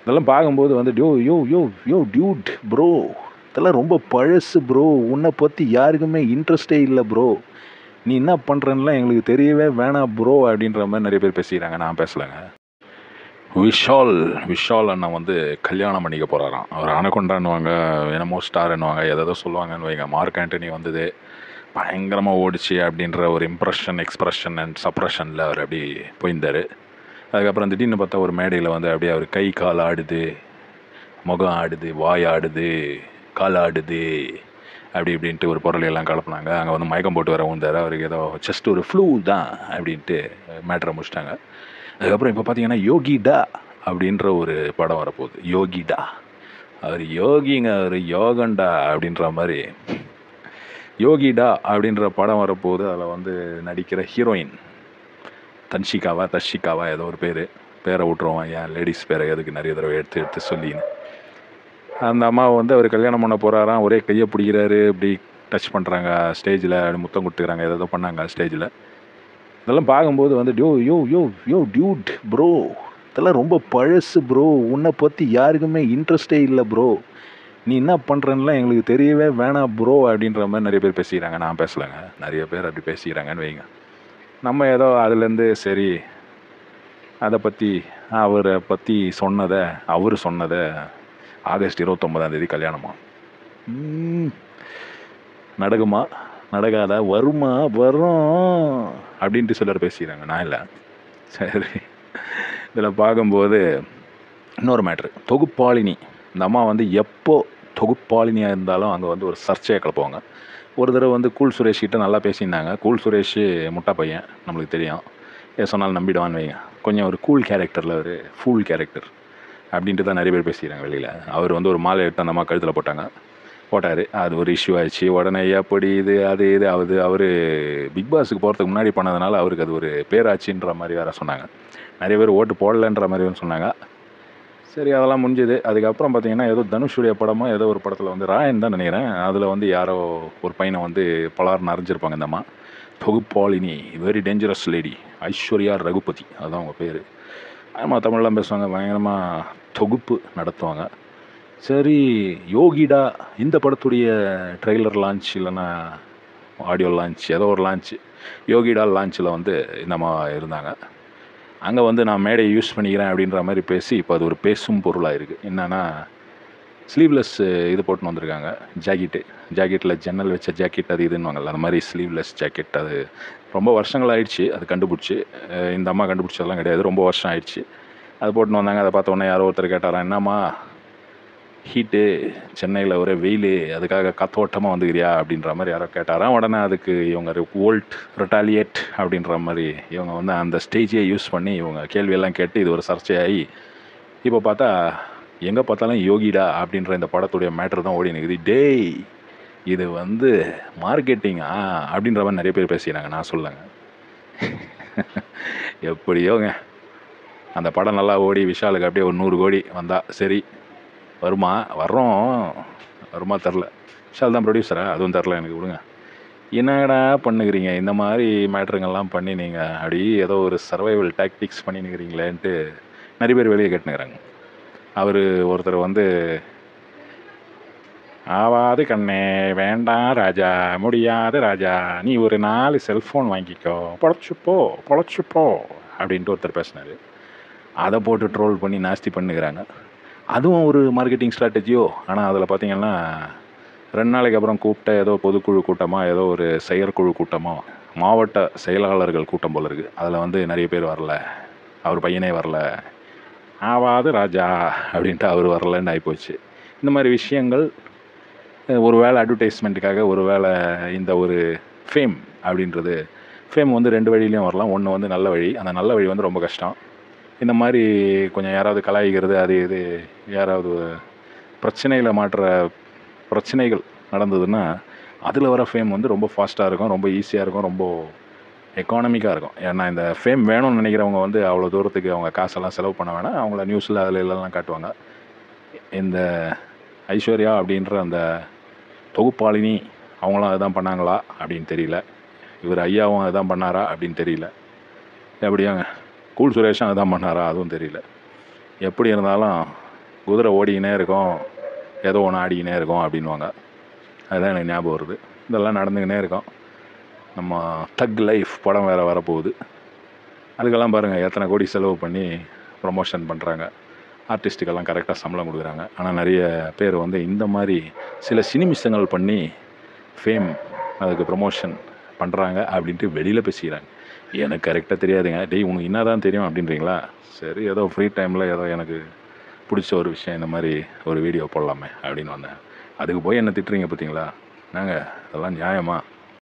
இதெல்லாம் பார்க்கும்போது வந்து யோ யோ யோ யோ டியூட் ப்ரோ, இதெல்லாம் ரொம்ப பழசு ப்ரோ, உன்னை பற்றி யாருக்குமே இன்ட்ரெஸ்டே இல்லை ப்ரோ, நீ என்ன பண்ணுறன்னுலாம் எங்களுக்கு தெரியவே வேணாம் ப்ரோ அப்படின்ற மாதிரி நிறைய பேர் பேசிக்கிறாங்க. நான் பேசலைங்க. விஷால் விஷால் அண்ணன் வந்து கல்யாணம் பண்ணிக்க போகிறாராம். அவர் அனகொண்டான்னுவாங்க, என்னமோ ஸ்டார்ன்னுவாங்க, எதோ சொல்லுவாங்கன்னு வைங்க. மார்க் ஆண்டனி வந்தது, பயங்கரமாக ஓடிச்சு அப்படின்ற ஒரு இம்ப்ரெஷன், எக்ஸ்ப்ரெஷன் அண்ட் சப்ரெஷனில் அவர் அப்படி போயிருந்தார். அதுக்கப்புறம் திடீர்னு பார்த்தா ஒரு மேடையில் வந்து அப்படியே அவர் கை கால் ஆடுது, முகம் ஆடுது, வாய் ஆடுது, கால் ஆடுது, அப்படி இப்படின்ட்டு ஒரு பொருளையெல்லாம் கலப்புனாங்க. அங்கே வந்து மயக்கம் போட்டு வர வந்தார். அவருக்கு ஏதோ ஜஸ்ட் ஒரு ஃப்ளூ தான் அப்படின்ட்டு மேட்ரை முடிச்சிட்டாங்க. அதுக்கப்புறம் இப்போ பார்த்தீங்கன்னா யோகிடா அப்படின்ற ஒரு படம் வரப்போகுது. யோகிடா, அவர் யோகிங்க, அவர் யோகண்டா அப்படின்ற மாதிரி யோகிடா அப்படின்ற படம் வரப்போகுது. அதில் வந்து நடிக்கிற ஹீரோயின் தர்ஷிகாவா ஏதோ ஒரு பேரை விட்டுருவான். ஏன் லேடிஸ் பேரை எதுக்கு நிறைய தடவை எடுத்து சொல்லின்னு. அந்த அம்மாவை வந்து அவர் கல்யாணம் பண்ண போகிறாராம். ஒரே கையை பிடிக்கிறாரு, இப்படி டச் பண்ணுறாங்க ஸ்டேஜில், முத்தம் கொடுத்துக்கிறாங்க, ஏதோ பண்ணாங்க ஸ்டேஜில். இதெல்லாம் பார்க்கும்போது வந்து யோ யோ யோ யோ டியூட் ப்ரோ, இதெல்லாம் ரொம்ப பழசு ப்ரோ, உன்னை பற்றி யாருக்குமே இன்ட்ரெஸ்டே இல்லை ப்ரோ, நீ என்ன பண்ணுறன்னுலாம் எங்களுக்கு தெரியவே வேணாம் ப்ரோ அப்படின்ற மாதிரி நிறைய பேர் பேசிக்கிறாங்க. நான் பேசலைங்க. நிறைய பேர் அப்படி பேசிக்கிறாங்கன்னு வைங்க. நம்ம ஏதோ அதுலேருந்து சரி அதை பற்றி அவரை பற்றி அவர் சொன்னதை ஆகஸ்ட் 29 கல்யாணமா நடக்குமா நடக்காதா, வருமா வரும் அப்படின்ட்டு சிலர் பேசிக்கிறாங்க. நான் இல்லை. சரி, இதில் பார்க்கும்போது இன்னொரு மேட்ரு, தொகுப்பாளினி. இந்த அம்மா வந்து எப்போ தொகுப்பாளினியாக இருந்தாலும் அங்கே வந்து ஒரு சர்ச்சையை கிளப்புவாங்க. ஒரு தடவை வந்து கூல் சுரேஷ் கிட்ட நல்லா பேசியிருந்தாங்க. கூல் சுரேஷ் முட்டா பையன், நம்மளுக்கு தெரியும், ஏன் சொன்னாலும் நம்பிடுவான்னு வைங்க. கொஞ்சம் ஒரு கூல் கேரக்டரில் ஒரு ஃபூல் கேரக்டர் அப்படின்ட்டு தான் நிறைய பேர் பேசிக்கிறாங்க வெளியில். அவர் வந்து ஒரு மாலை எடுத்து அந்த அம்மா கழுத்தில் போட்டார். அது ஒரு இஷ்யூ ஆயிடுச்சு. உடனே எப்படி இது அவர் பிக் பாஸுக்கு போகிறதுக்கு முன்னாடி பண்ணதுனால அவருக்கு அது ஒரு பேராட்சின்ற மாதிரி வேறு சொன்னாங்க. நிறைய பேர் ஓட்டு போடலைன்ற மாதிரி சொன்னாங்க. சரி, அதெல்லாம் முடிஞ்சது. அதுக்கப்புறம் பார்த்தீங்கன்னா ஏதோ தனுஷுடைய படமோ ஏதோ ஒரு படத்தில் வந்து ராயன் தான் நினைக்கிறேன், அதில் வந்து யாரோ ஒரு பையனை வந்து பலார்னு அறிஞ்சிருப்பாங்க இந்த அம்மா. தொகுப்பாளினி, very dangerous lady, Aishwarya Raghupathi, அதுதான் அவங்க பேர். ஆமாம், தமிழ்லாம் பேசுவாங்க, பயங்கரமாக தொகுப்பு நடத்துவாங்க. சரி, யோகிடா இந்த படத்துடைய ட்ரெய்லர் லான்ச் இல்லைன்னா ஆடியோ லான்ச், ஏதோ ஒரு லான்ச்சு, யோகிடா லான்ச்சில் வந்து இந்த அம்மா இருந்தாங்க. அங்கே வந்து நான் மேடையை யூஸ் பண்ணிக்கிறேன் அப்படின்ற மாதிரி பேசி இப்போ அது ஒரு பேசும் பொருளாக இருக்குது. என்னென்னா ஸ்லீவ்லெஸ் இது போட்டுன்னு வந்திருக்காங்க, ஜாக்கெட்டில் ஜன்னல் வச்ச ஜாக்கெட், அது இதுன்னுவாங்கல்ல, அந்த மாதிரி ஸ்லீவ்லெஸ் ஜாக்கெட். அது ரொம்ப வருஷங்கள் ஆயிடுச்சு அது கண்டுபிடிச்சி. இந்த அம்மா கண்டுபிடிச்சதெல்லாம் கிடையாது, ரொம்ப வருஷம் ஆயிடுச்சு. அது போட்டுன்னு வந்தாங்க. அதை பார்த்த உடனே யாரோ ஒருத்தர் கேட்டாராம், என்னம்மா ஹீட்டு, சென்னையில் ஒரே வெயில், அதுக்காக காத்தோட்டமாக வந்துக்கிறியா அப்படின்ற மாதிரி யாரோ கேட்டாராம். உடனே அதுக்கு இவங்க ரிட்டாலியேட் அப்படின்ற மாதிரி இவங்க வந்து அந்த ஸ்டேஜையே யூஸ் பண்ணி இவங்க கேள்வியெல்லாம் கேட்டு இது ஒரு சர்ச்சையாகி இப்போ பார்த்தா எங்கே பார்த்தாலும் யோகிடா அப்படின்ற இந்த படத்துடைய மேட்ரு தான் ஓடி நிற்குது. டேய், இது வந்து மார்க்கெட்டிங்கா அப்படின்ற மாதிரி நிறைய பேர் பேசிக்கிறாங்க. நான் சொல்லுங்க, எப்படியோங்க அந்த படம் நல்லா ஓடி விஷாலுக்கு அப்படியே ஒரு 100 கோடி வந்தால் சரி, வருமா தெரில. விஷால் தான் ப்ரொடியூசரா, அதுவும் தெரில எனக்கு. விடுங்க, என்னடா பண்ணுகிறீங்க இந்த மாதிரி மேட்ருங்கெல்லாம் பண்ணி நீங்கள் அப்படி ஏதோ ஒரு சர்வைவல் டாக்டிக்ஸ் பண்ணினுக்கிறீங்களேன்ட்டு நிறைய பேர் வெளியே கேட்டுனுக்கிறாங்க. அவர் ஒருத்தர் வந்து, ஆவாது கண்ணே வேண்டாம் ராஜா, முடியாது ராஜா, நீ ஒரு 4 செல்ஃபோன் வாங்கிக்கோ, பொழைச்சிப்போ அப்படின்ட்டு ஒருத்தர் பேசினார். அதை போட்டு ட்ரோல் பண்ணி நாஸ்தி பண்ணுகிறாங்க. அதுவும் ஒரு மார்க்கெட்டிங் ஸ்ட்ராட்டஜியோ. ஆனால் அதில் பார்த்திங்கன்னா 2 நாளைக்கு அப்புறம் கூப்பிட்ட ஏதோ பொதுக்குழு கூட்டமாக, ஏதோ ஒரு செயற்குழு கூட்டமோ, மாவட்ட செயலாளர்கள் கூட்டம் போல் இருக்குது. அதில் வந்து நிறைய பேர் வரல, அவர் பையனே வரல, ஆவாது ராஜா அப்படின்ட்டு அவர் வரலன்னு ஆகிப்போச்சு. இந்த மாதிரி விஷயங்கள் ஒரு வேளை அட்வர்டைஸ்மெண்ட்டுக்காக, ஒரு வேளை இந்த ஒரு ஃபேம் அப்படின்றது, ஃபேம் வந்து 2 வழியிலையும் வரலாம். ஒன்று வந்து நல்ல வழி, அந்த நல்ல வழி வந்து ரொம்ப கஷ்டம். இந்த மாதிரி கொஞ்சம் யாராவது கலாய்க்கிறது, அது இது யாராவது பிரச்சனைகள் நடந்ததுன்னா அதில் வர ஃபேம் வந்து ரொம்ப ஃபாஸ்ட்டாக இருக்கும், ரொம்ப ஈஸியாக இருக்கும், ரொம்ப எக்கானமிக்காக இருக்கும். ஏன்னா இந்த ஃபேம் வேணும்னு நினைக்கிறவங்க வந்து அவ்வளோ தூரத்துக்கு அவங்க காசெல்லாம் செலவு பண்ண வேணாம். அவங்கள நியூஸில் அதில் எல்லாம் காட்டுவாங்க. இந்த ஐஸ்வர்யா அப்படின்ற அந்த தொகுப்பாளினி அவங்களாம் அதுதான் பண்ணாங்களா அப்படின்னு தெரியல. இவர் ஐயாவும் அதுதான் பண்ணாரா அப்படின்னு தெரியல. எப்படியாங்க கூல் சுரேஷும் அதுதான் பண்ணாரா அதுவும் தெரியல. எப்படி இருந்தாலும் குதிரை ஓடிக்கினே இருக்கும், ஏதோ ஒன்று ஆடிக்கினே இருக்கும் அப்படின்வாங்க. அதுதான் எனக்கு ஞாபகம் வருது. இதெல்லாம் நடந்துக்கினே இருக்கும். நம்ம தக் லைஃப் படம் வேறு வரப்போகுது. அதுக்கெல்லாம் பாருங்கள் எத்தனை கோடி செலவு பண்ணி ப்ரமோஷன் பண்ணுறாங்க. ஆர்டிஸ்ட்டுக்கெல்லாம் கரெக்டாக சம்பளம் கொடுக்குறாங்க. ஆனால் நிறைய பேர் வந்து இந்த மாதிரி சில சினிமிஷங்கள் பண்ணி ஃபேம் அதுக்கு ப்ரமோஷன் பண்ணுறாங்க அப்படின்ட்டு வெளியில் பேசிக்கிறாங்க. எனக்கு கரெக்டாக தெரியாதுங்க. டேய் உனக்கு என்ன தான் தெரியும் அப்படின்றீங்களா? சரி, ஏதோ ஃப்ரீ டைமில் ஏதோ எனக்கு பிடிச்ச ஒரு விஷயம் இந்த மாதிரி ஒரு வீடியோ போடலாமே அப்படின்னு வந்தேன். அதுக்கு போய் என்ன திட்டுறீங்க பார்த்தீங்களா? நாங்கள் அதெல்லாம் நியாயமா?